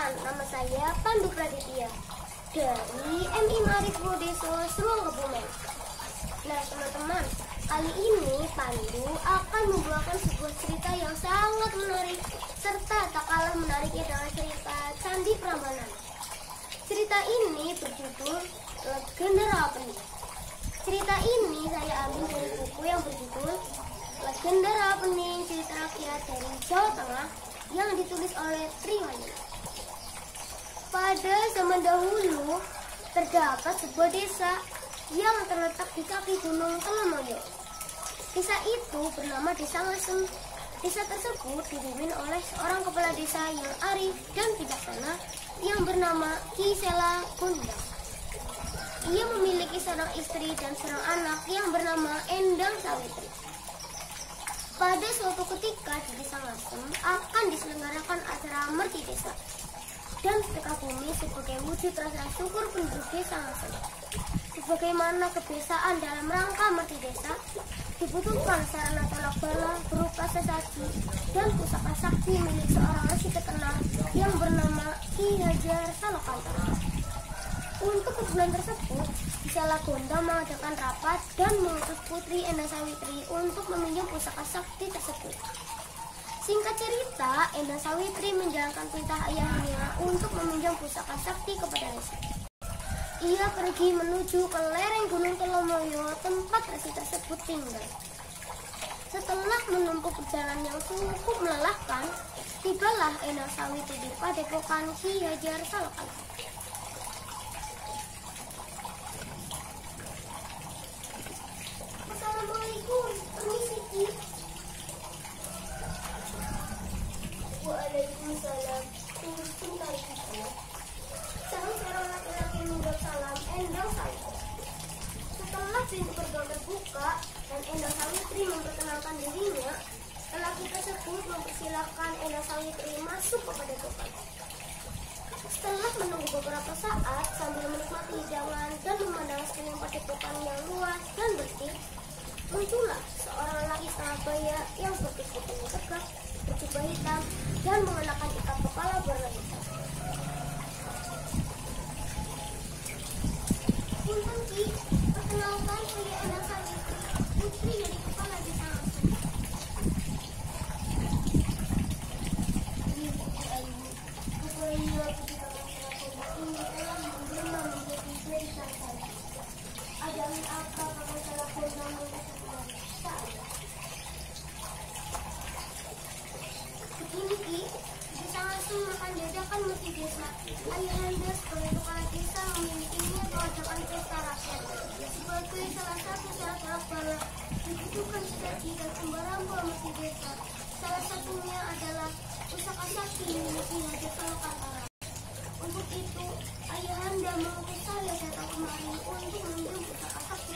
Perkenalkan, nama saya Pandu Praditya dari MI Maris Bodeso, Semong Kebumen. Nah teman-teman, kali ini Pandu akan membawakan sebuah cerita yang sangat menarik serta tak kalah menariknya dengan cerita Candi Prambanan. Cerita ini berjudul Legenda Rawapeni. Cerita ini saya ambil dari buku yang berjudul Legenda Rawapeni, cerita rakyat dari Jawa Tengah yang ditulis oleh Triwayana. Pada zaman dahulu terdapat sebuah desa yang terletak di kaki Gunung Telemoyo. Desa itu bernama Desa Ngasem. Desa tersebut dipimpin oleh seorang kepala desa yang arif dan bijaksana yang bernama Ki Sela Gondang. Ia memiliki seorang istri dan seorang anak yang bernama Endang Sawitri. Pada suatu ketika di Desa Ngasem akan diselenggarakan acara merti desa dan sedekah bumi sebagai wujud rasa syukur penduduk Desa Ngasem. Sebagaimana kebiasaan dalam rangka merti desa, dibutuhkan sarana tolak bala berupa sesaji dan pusaka sakti milik seorang resi terkenal yang bernama Ki Hajar Salokantara. Untuk keperluan tersebut, Sela Gondang mengadakan rapat dan mengutus Putri Endang Sawitri untuk meminjam pusaka sakti tersebut. Singkat cerita, Endang Sawitri menjalankan perintah ayahnya untuk meminjam pusaka sakti kepada resi. Ia pergi menuju ke lereng Gunung Telemoyo tempat resi tersebut tinggal. Setelah menempuh perjalanan yang cukup melelahkan, tibalah Endang Sawitri di padepokan Ki Hajar Salokantara. Assalamualaikum, permisi Ki. Waalaikumsalam. Cintai Ki. Salah seorang laki-laki menjawab salam Endang Sawitri. Setelah pintu gerbang terbuka dan Endang Sawitri memperkenalkan dirinya, lelaki tersebut mempersilahkan Endang Sawitri masuk ke padepokan. Setelah menunggu beberapa saat sambil menikmati hidangan dan memandang sekeliling padepokan yang luas dan bersih, muncullah seorang lelaki setengah baya yang berkuku tegak, berjubah hitam, dan mengenakan ikat kepala berwarna hitam. Punten Ki, perkenalkan saya Endang Sawitri, putri dari kepala desa Ngasem. Ada apa Kakak Sela Gondang mengutuskan saya? Begini Ki, Desa Ngasem akan diadakan merti desa. Ayahanda sebagai kepala desa memilikinya mengadakan pesta rakyat. Sebagai salah satu syarat tolak bala, dibutuhkan sesaji dan umbar-umbar merti desa. Salah satunya adalah pusaka sakti milik Ki Hajar Salokantara. Untuk itu, ayahanda mengutus saya datang kemari untuk meminjam pusaka sakti.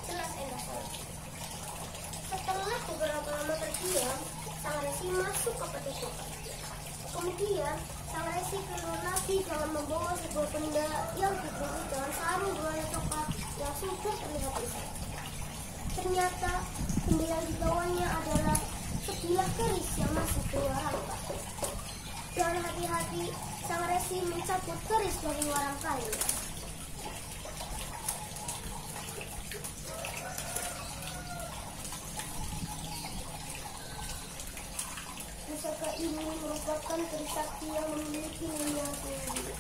Jelas Endang Sawitri. Setelah beberapa lama terdiam, sang resi masuk ke padepokan. Kemudian, sang resi keluar lagi dengan membawa sebuah benda yang dibungkus dengan sarung berwarna coklat yang sudah terlihat rusak. Ternyata, benda yang dibawanya adalah sebilah keris yang masih berwarna. Dengan hati-hati, sang resi mencabut keris dari warang kayu. Pusaka ini merupakan keris sakti yang memiliki nilai yang tinggi.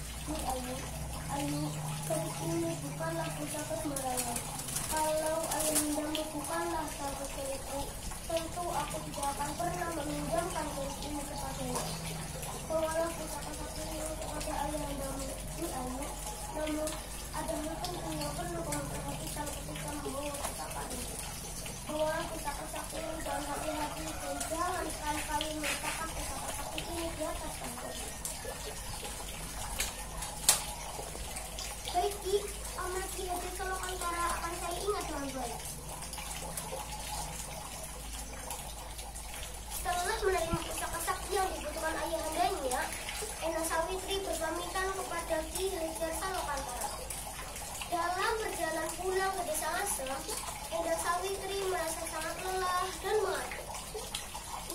Ayu, keris ini bukanlah pusaka sembarangan. Kalau ayahanda bukanlah sahabat kerisku, tentu aku tidak akan pernah meminjamkan keris ini kepadanya. Bawalah pusaka sakti ini kepada ayahandamu, Ayu. Namun, ada hal penting yang perlu kamu perhatikan ketika membawa pusaka ini. Bawalah pusaka sakti ini dengan hati-hati dan jangan sekali-kali meletakkan pusaka sakti ini di atas tangga. Baik Ki, amanat Ki Hajar Salokantara akan saya ingat dengan baik. Setelah menerima pusaka sakti yang dibutuhkan ayahandanya, Endang Sawitri berpamitan kepada Ki Hajar Salokantara. Dalam perjalanan pulang ke Desa Ngasem, Endang Sawitri merasa sangat lelah dan mengantuk.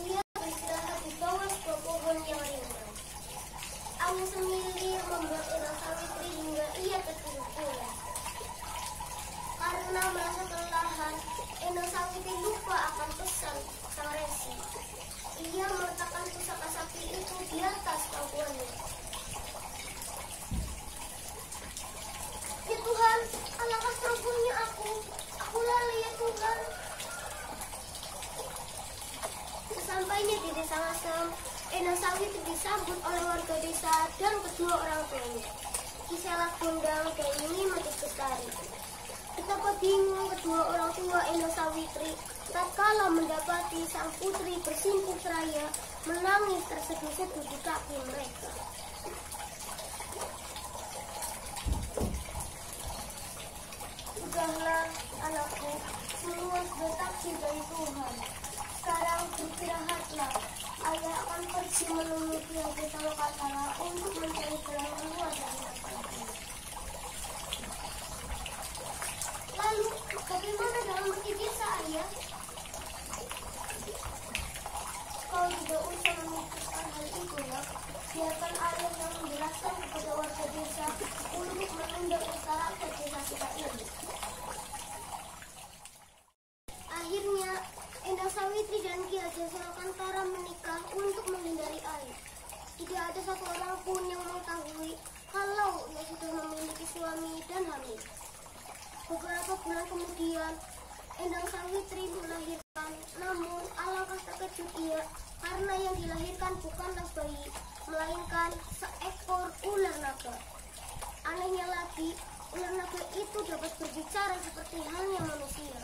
Ia beristirahat di bawah sebuah pohon yang rindang. Sawitri lupa akan pesan sang resi. Ia meletakkan pusaka sakti itu di atas pangkuannya. Ya Tuhan, alangkah terpuruknya aku lalai ya Tuhan. Sesampainya di desa Ngasem, Endang Sawitri disambut oleh warga desa dan kedua orang tuanya, Kisalah Gondang dan Nyi Manik Bestari. Betapa bingung kedua orang tua Endang Sawitri tatkala mendapati sang putri bersimpuh seraya menangis terseduh-seduh di kaki mereka. Sudahlah anakku, semua sudah takdir dari Tuhan. Sekarang beristirahatlah. Ayah akan pergi menemui Ki Hajar Saloka untuk mencari jalan keluar dari masalah ini. Lalu, bagaimana dalam berdesa, Ayah? Kau tidak usah memikirkan hal itu, nak. Biarkan ayah yang menjelaskan kepada warga desa untuk menunda usaha desa kita ini. Akhirnya, Endang Sawitri dan Ki Hajar Saloka menikah untuk menghindari air. Tidak ada satu orang pun yang mengetahui kalau ia sudah memiliki suami dan hamil. Beberapa bulan kemudian, Endang Sawitri melahirkan, namun alangkah terkejut ia karena yang dilahirkan bukanlah bayi, melainkan seekor ular naga. Anehnya lagi, ular naga itu dapat berbicara seperti halnya manusia.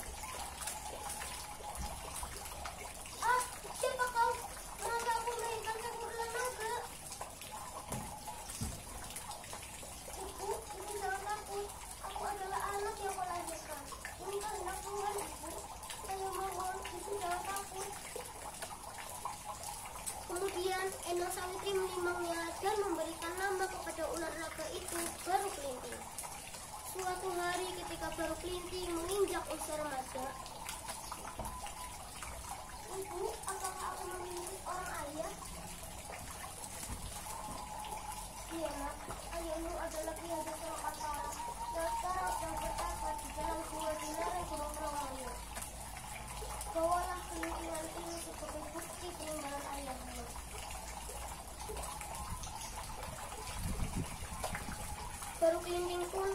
Ah, siapa kau? Mengapa aku melahirkan seekor ular naga? Ibu jangan takut. Aku adalah anak yang kau lahirkan. Ini kehendak Tuhan, Ibu. Saya mohon, Ibu jangan takut. Kemudian Endang Sawitri menimangnya dan memberikan nama kepada ular naga itu Baru Kelinting. Suatu hari ketika Baru Kelinting menginjak usia remaja, Ibu, apakah aku memiliki orang ayah? Iya nak, ayahmu adalah Ki Hajar Saloka yang sekarang sedang bertapa di dalam gua di lereng Gunung Bromo. Bawalah kelintingan ini sebagai bukti peninggalan ayahmu. Baru Kelinting pun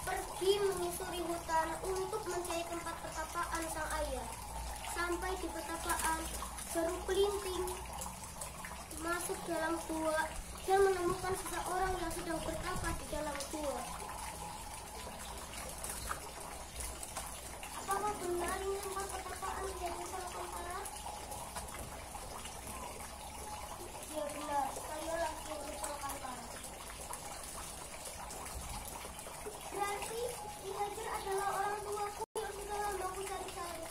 pergi menyusuri hutan untuk mencari tempat pertapaan sang ayah. Sampai di pertapaan, Baru Kelinting masuk dalam gua dan menemukan seseorang yang sedang bertapa di dalam gua. Apakah benar ini tempat pertapaan Ki Hajar Saloka? Ya benar, sayalah Ki Hajar Saloka. Berarti Ki Hajar adalah orang tuaku yang sudah lama aku cari-cari.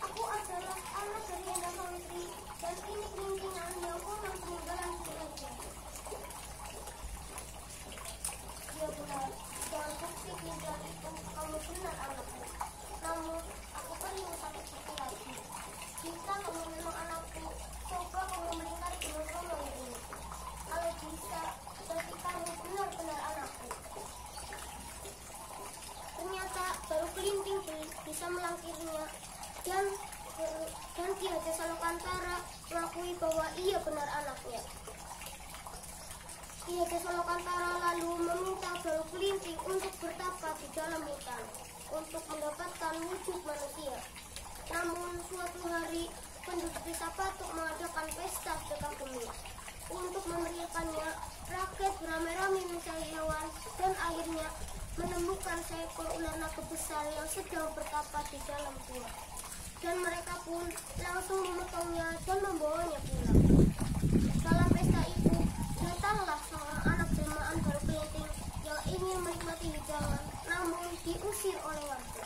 Aku adalah anak dari Endang Sawitri dan ini kelintingan yang konon peninggalan Ki Hajar. Ya benar, dengan bukti kelintingan itu kamu benar anakku. Namun, aku perlu satu bukti lagi. Jika kamu memang anakku, coba kamu melingkari Gunung Bromo ini. Kalau bisa, berarti kamu benar-benar anakku. Ternyata Baru Kelinting bisa melangkirnya dan Ki Hajar Saloka mengakui bahwa ia benar anaknya. Ki Hajar Saloka lalu meminta Baru Kelinting untuk bertapa di dalam hutan untuk mendapatkan wujud manusia. Namun suatu hari penduduk desa Patuk mengadakan pesta sedekah bumi. Untuk memeriahkannya, rakyat beramai-ramai mencari hewan dan akhirnya menemukan seekor ular naga besar yang sedang bertapa di dalam gua. Dan mereka pun langsung memotongnya dan membawanya pulang. Dalam pesta itu, datanglah seorang anak jelmaan Baru Kelinting yang ingin menikmati hidangan, namun diusir oleh warga.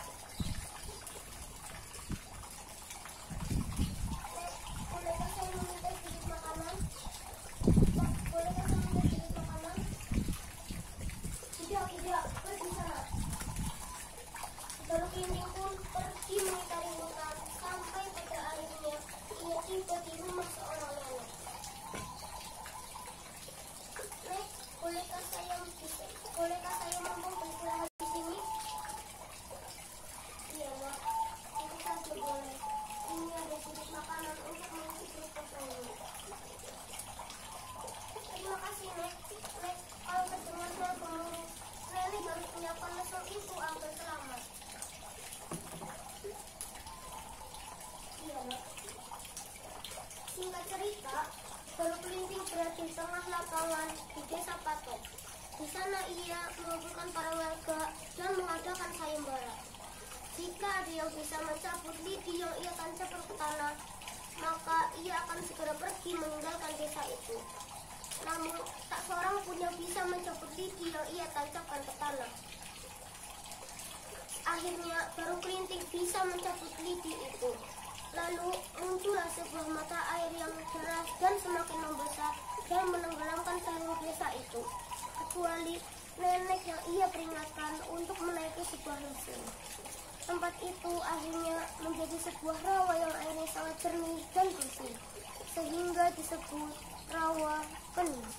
Bolehkah saya meminta sedikit makanan? Bolehkah saya meminta sedikit makanan? Tidak, pergi sana. Baru Kelinting pun pergi mengitari hutan sampai pada akhirnya ia tiba di rumah seorang nenek. Nek, bolehkah saya mampung beristirahat di sini? sana ia mengumpulkan para warga dan mengadakan sayembara. Jika ada yang bisa mencabut lidi yang ia tancapkan ke tanah, maka ia akan segera pergi meninggalkan desa itu. Namun tak seorang pun yang bisa mencabut lidi yang ia tancapkan ke tanah. Akhirnya baru Kelinting bisa mencabut lidi itu. Lalu muncullah sebuah mata air yang deras dan semakin membesar dan menenggelamkan seluruh desa itu, kecuali nenek yang ia peringatkan untuk menaiki sebuah mesin. Tempat itu akhirnya menjadi sebuah rawa yang airnya sangat jernih dan bersih, sehingga disebut Rawa Kening.